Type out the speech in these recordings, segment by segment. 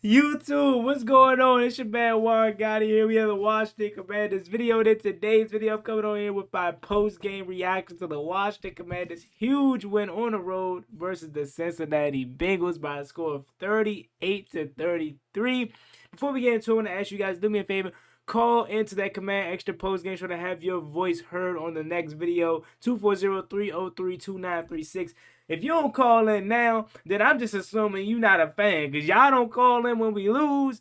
YouTube, what's going on? It's your man Gotti here. We have the Washington Commanders video. In today's video, I'm coming on here with my post-game reaction to the Washington Commanders' huge win on the road versus the Cincinnati Bengals by a score of 38-33. Before we get into it, I want to ask you guys, do me a favor. Call into that Command Extra post game show to have your voice heard on the next video. 240-303-2936. If you don't call in now, then I'm just assuming you're not a fan. Because y'all don't call in when we lose.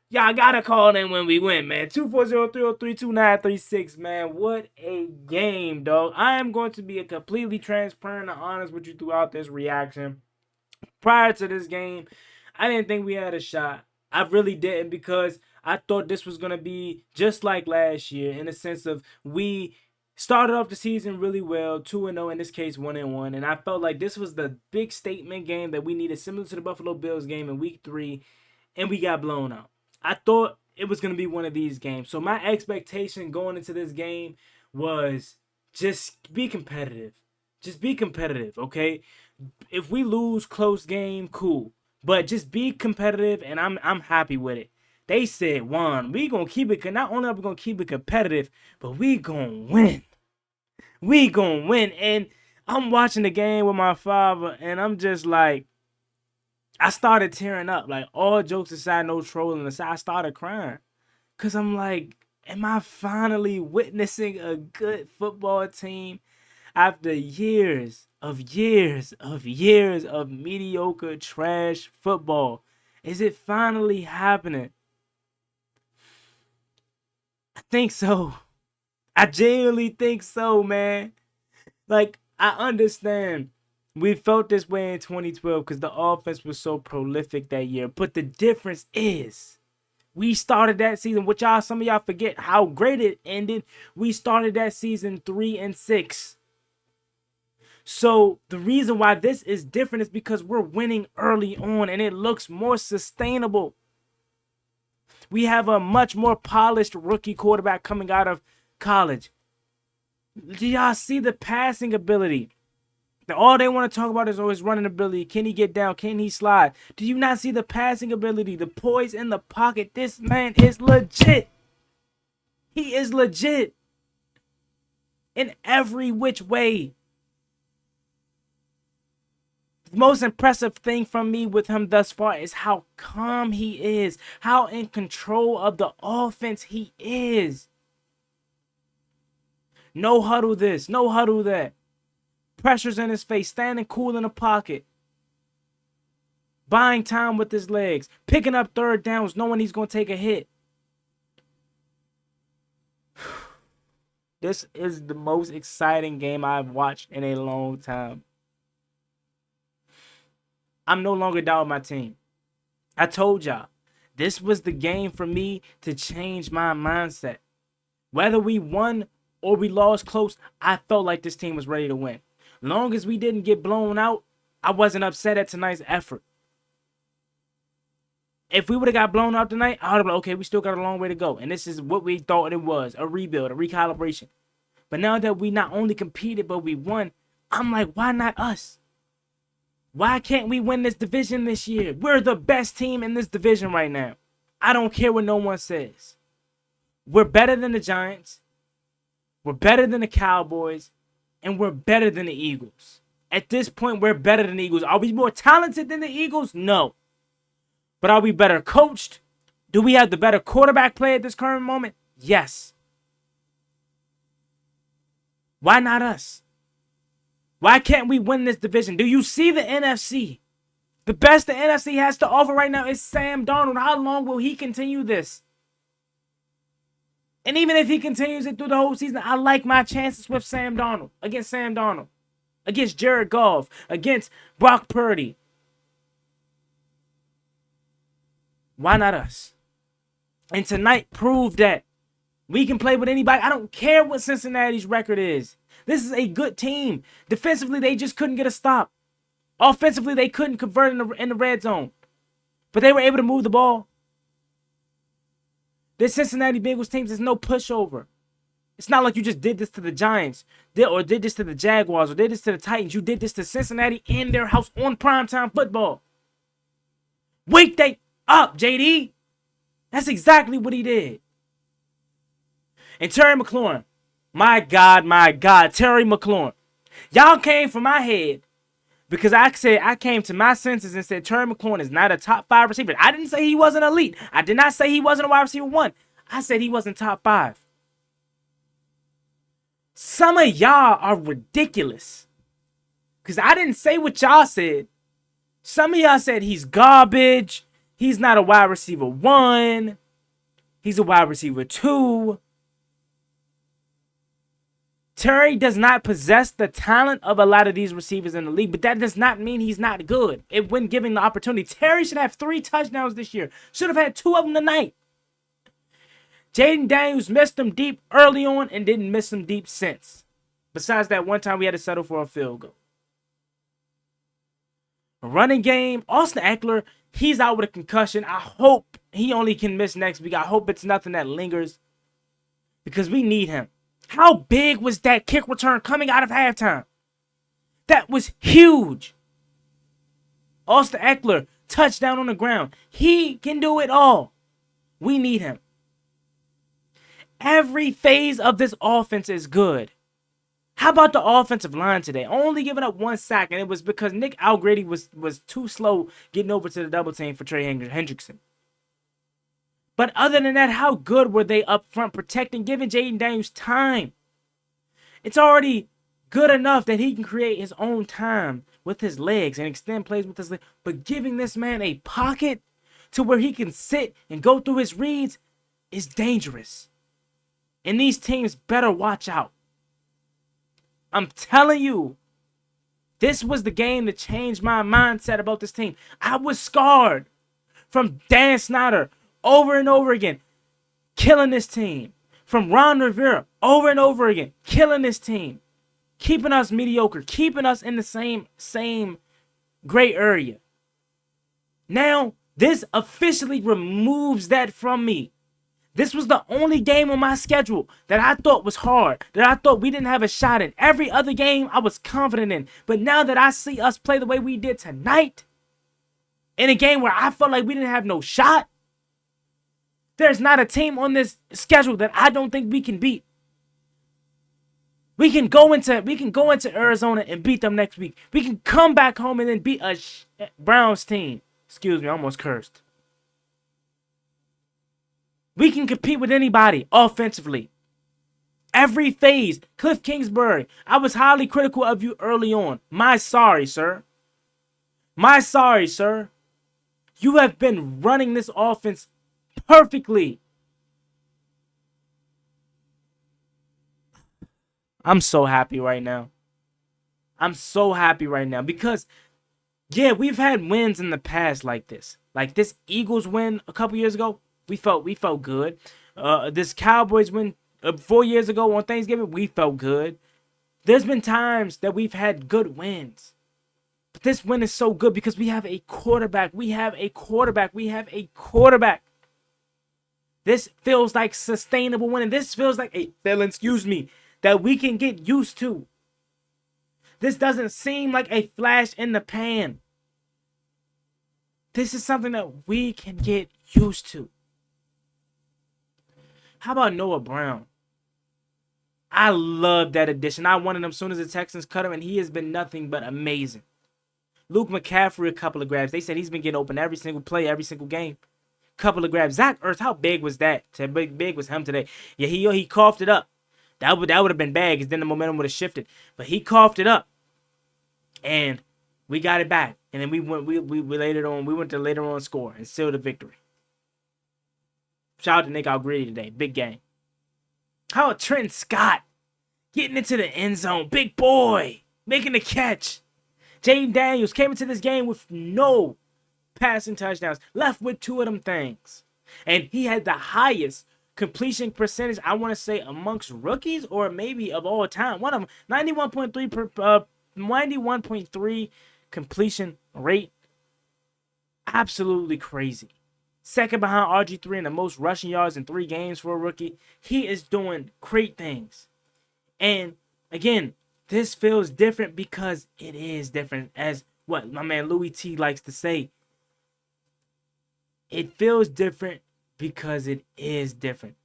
Y'all got to call in when we win, man. 240-303-2936, man. What a game, dog. I am going to be completely transparent and honest with you throughout this reaction. Prior to this game, I didn't think we had a shot. I really didn't, because I thought this was going to be just like last year in the sense of we started off the season really well, 2-0, in this case 1-1, and I felt like this was the big statement game that we needed, similar to the Buffalo Bills game in week 3, and we got blown out. I thought it was going to be one of these games. So my expectation going into this game was just be competitive. Just be competitive, okay? If we lose close game, cool. But just be competitive, and I'm happy with it. They said, Juan, we going to keep it. Not only are we going to keep it competitive, but we going to win. We going to win. And I'm watching the game with my father, and I'm just like, I started tearing up. Like, all jokes aside, no trolling aside, I started crying. Because I'm like, am I finally witnessing a good football team after years of mediocre trash football? Is it finally happening? I think so. I genuinely think so, man. Like, I understand we felt this way in 2012 because the offense was so prolific that year. But the difference is we started that season, which some of y'all forget how great it ended. We started that season 3-6. So the reason why this is different is because we're winning early on and it looks more sustainable. We have a much more polished rookie quarterback coming out of college. Do y'all see the passing ability? All they want to talk about is always running ability. Can he get down? Can he slide? Do you not see the passing ability? The poise in the pocket. This man is legit. He is legit in every which way. The most impressive thing from me with him thus far is how calm he is, how in control of the offense he is. No huddle this, no huddle that. Pressure's in his face, standing cool in the pocket. Buying time with his legs, picking up third downs, knowing he's going to take a hit. This is the most exciting game I've watched in a long time. I'm no longer down with my team. I told y'all, this was the game for me to change my mindset. Whether we won or we lost close, I felt like this team was ready to win. Long as we didn't get blown out, I wasn't upset at tonight's effort. If we would have got blown out tonight, I would have been, okay, we still got a long way to go. And this is what we thought it was, a rebuild, a recalibration. But now that we not only competed, but we won, I'm like, why not us? Why can't we win this division this year? We're the best team in this division right now. I don't care what no one says. We're better than the Giants. We're better than the Cowboys. And we're better than the Eagles. At this point, we're better than the Eagles. Are we more talented than the Eagles? No. But are we better coached? Do we have the better quarterback play at this current moment? Yes. Why not us? Why can't we win this division? Do you see the NFC? The best the NFC has to offer right now is Sam Darnold. How long will he continue this? And even if he continues it through the whole season, I like my chances with Sam Darnold. Against Sam Darnold. Against Jared Goff. Against Brock Purdy. Why not us? And tonight proved that we can play with anybody. I don't care what Cincinnati's record is. This is a good team. Defensively, they just couldn't get a stop. Offensively, they couldn't convert in the red zone. But they were able to move the ball. This Cincinnati Bengals team is no pushover. It's not like you just did this to the Giants, or did this to the Jaguars, or did this to the Titans. You did this to Cincinnati in their house on primetime football. Wake that up, JD. That's exactly what he did. And Terry McLaurin. My God, Terry McLaurin. Y'all came for my head because I came to my senses and said Terry McLaurin is not a top 5 receiver. I didn't say he wasn't elite. I did not say he wasn't a wide receiver 1. I said he wasn't top 5. Some of y'all are ridiculous. Because I didn't say what y'all said. Some of y'all said he's garbage. He's not a wide receiver 1. He's a wide receiver 2. Terry does not possess the talent of a lot of these receivers in the league, but that does not mean he's not good. When given the opportunity, Terry should have 3 touchdowns this year. Should have had 2 of them tonight. Jayden Daniels missed them deep early on and didn't miss them deep since. Besides that one time we had to settle for a field goal. A running game, Austin Eckler, he's out with a concussion. I hope he only can miss next week. I hope it's nothing that lingers because we need him. How big was that kick return coming out of halftime? That was huge. Austin Eckler, touchdown on the ground. He can do it all. We need him. Every phase of this offense is good. How about the offensive line today? Only giving up 1 sack, and it was because Nick Algrady was too slow getting over to the double team for Trey Hendrickson. But other than that, how good were they up front protecting, giving Jayden Daniels time? It's already good enough that he can create his own time with his legs and extend plays with his legs. But giving this man a pocket to where he can sit and go through his reads is dangerous. And these teams better watch out. I'm telling you, this was the game that changed my mindset about this team. I was scarred from Dan Snyder over and over again, killing this team. From Ron Rivera over and over again, killing this team. Keeping us mediocre, keeping us in the same gray area. Now, this officially removes that from me. This was the only game on my schedule that I thought was hard, that I thought we didn't have a shot in. Every other game I was confident in. But now that I see us play the way we did tonight, in a game where I felt like we didn't have no shot, there's not a team on this schedule that I don't think we can beat. We can go into Arizona and beat them next week. We can come back home and then beat a Browns team. Excuse me, I almost cursed. We can compete with anybody offensively. Every phase. Cliff Kingsbury, I was highly critical of you early on. My sorry, sir. My sorry, sir. You have been running this offense perfectly. I'm so happy right now. I'm so happy right now because, yeah, we've had wins in the past like this. Like this Eagles win a couple years ago. We felt good. This Cowboys win 4 years ago on Thanksgiving, we felt good. There's been times that we've had good wins. But this win is so good because we have a quarterback. We have a quarterback. This feels like sustainable winning. This feels like a feeling, that we can get used to. This doesn't seem like a flash in the pan. This is something that we can get used to. How about Noah Brown? I love that addition. I wanted him as soon as the Texans cut him, and he has been nothing but amazing. Luke McCaffrey, a couple of grabs. They said he's been getting open every single play, every single game. Couple of grabs. Zach Ertz, how big was that? How big was him today? Yeah, he coughed it up. That would have been bad because then the momentum would have shifted. But he coughed it up, and we got it back. And then we later on. We went to later on score and sealed the victory. Shout out to Nick Algrady today. Big game. How about Trenton Scott getting into the end zone? Big boy making the catch. Jayden Daniels came into this game with no passing touchdowns. Left with 2 of them things. And he had the highest completion percentage, I want to say, amongst rookies or maybe of all time. One of them, 91.3 completion rate. Absolutely crazy. Second behind RG3 in the most rushing yards in 3 games for a rookie. He is doing great things. And again, this feels different because it is different. As what my man Louis T likes to say, it feels different because it is different.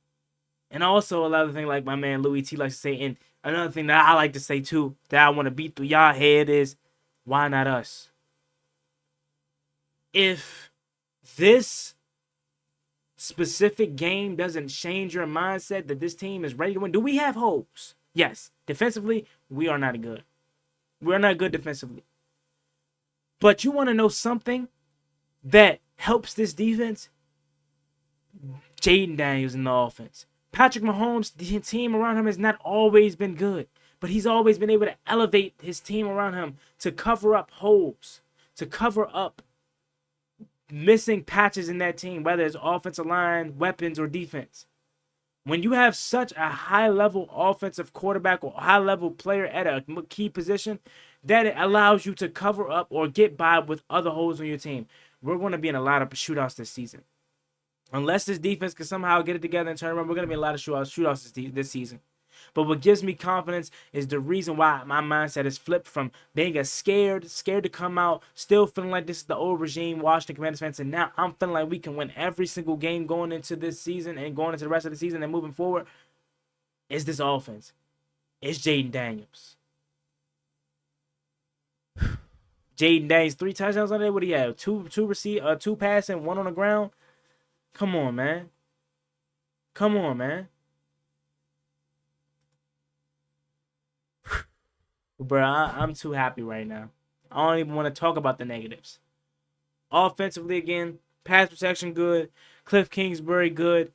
And also another thing, like my man Louis T likes to say, and another thing that I like to say too, that I want to beat through y'all head is, why not us? If this specific game doesn't change your mindset that this team is ready to win, do we have holes? Yes. Defensively, we are not good. We're not good defensively. But you want to know something that helps this defense? Jayden Daniels in the offense. Patrick Mahomes, the team around him has not always been good, but he's always been able to elevate his team around him to cover up holes, to cover up missing patches in that team, whether it's offensive line, weapons, or defense. When you have such a high-level offensive quarterback or high-level player at a key position, that it allows you to cover up or get by with other holes on your team. We're going to be in a lot of shootouts this season. Unless this defense can somehow get it together and turn around, we're going to be in a lot of shootouts this season. But what gives me confidence is the reason why my mindset is flipped from being scared to come out, still feeling like this is the old regime, Washington Commanders fans, and now I'm feeling like we can win every single game going into this season and going into the rest of the season and moving forward, is this offense. It's Jayden Daniels. Jayden Daniels, 3 touchdowns on there. What do you have? 2 passing, 1 on the ground. Come on, man. Come on, man. Bro, I'm too happy right now. I don't even want to talk about the negatives. Offensively, again, pass protection good. Cliff Kingsbury good.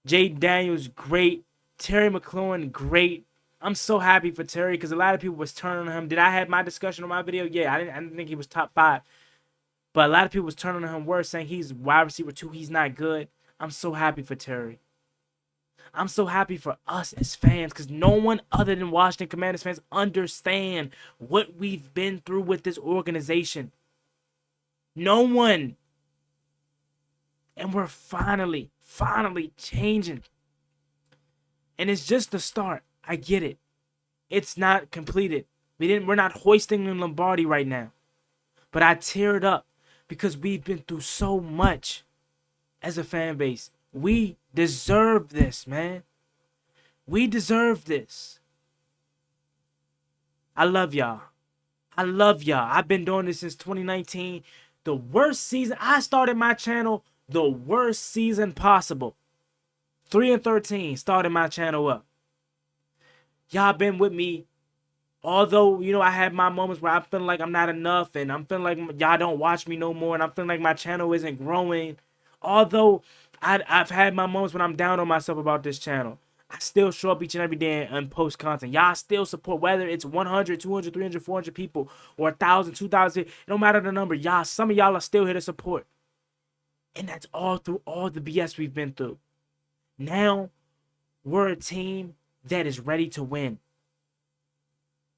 Jayden Daniels great. Terry McLaurin great. I'm so happy for Terry because a lot of people was turning on him. Did I have my discussion on my video? Yeah, I didn't think he was top 5. But a lot of people was turning on him worse, saying he's wide receiver 2. He's not good. I'm so happy for Terry. I'm so happy for us as fans because no one other than Washington Commanders fans understand what we've been through with this organization. No one. And we're finally changing. And it's just the start. I get it. It's not completed. We're not hoisting in Lombardi right now. But I tear it up because we've been through so much as a fan base. We deserve this, man. We deserve this. I love y'all. I love y'all. I've been doing this since 2019. The worst season. I started my channel the worst season possible. 3-13 started my channel up. Y'all been with me. Although, you know, I had my moments where I'm feeling like I'm not enough and I'm feeling like y'all don't watch me no more and I'm feeling like my channel isn't growing. Although I've had my moments when I'm down on myself about this channel. I still show up each and every day and post content. Y'all still support, whether it's 100, 200, 300, 400 people or 1,000, 2,000. No matter the number, y'all, some of y'all are still here to support. And that's all through all the BS we've been through. Now, we're a team that is ready to win.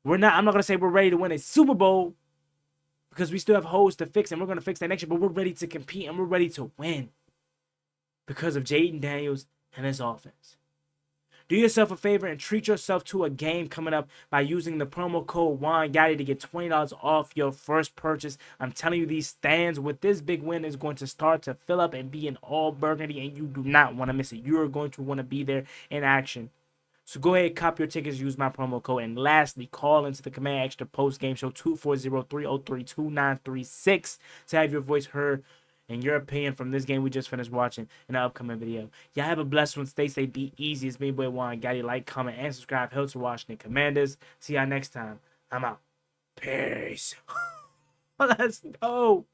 I'm not going to say we're ready to win a Super Bowl because we still have holes to fix and we're going to fix that next year, but we're ready to compete and we're ready to win because of Jayden Daniels and his offense. Do yourself a favor and treat yourself to a game coming up by using the promo code JGTS to get $20 off your first purchase. I'm telling you, these stands with this big win is going to start to fill up and be in all burgundy, and you do not want to miss it. You are going to want to be there in action. So go ahead, cop your tickets, use my promo code. And lastly, call into the Command Extra post-game show 240-303-2936 to have your voice heard and your opinion from this game we just finished watching in the upcoming video. Y'all have a blessed one. Stay safe, be easy. It's me, boy Juan Gotti. Like, comment, and subscribe. Help to Washington Commanders. See y'all next time. I'm out. Peace. Let's go.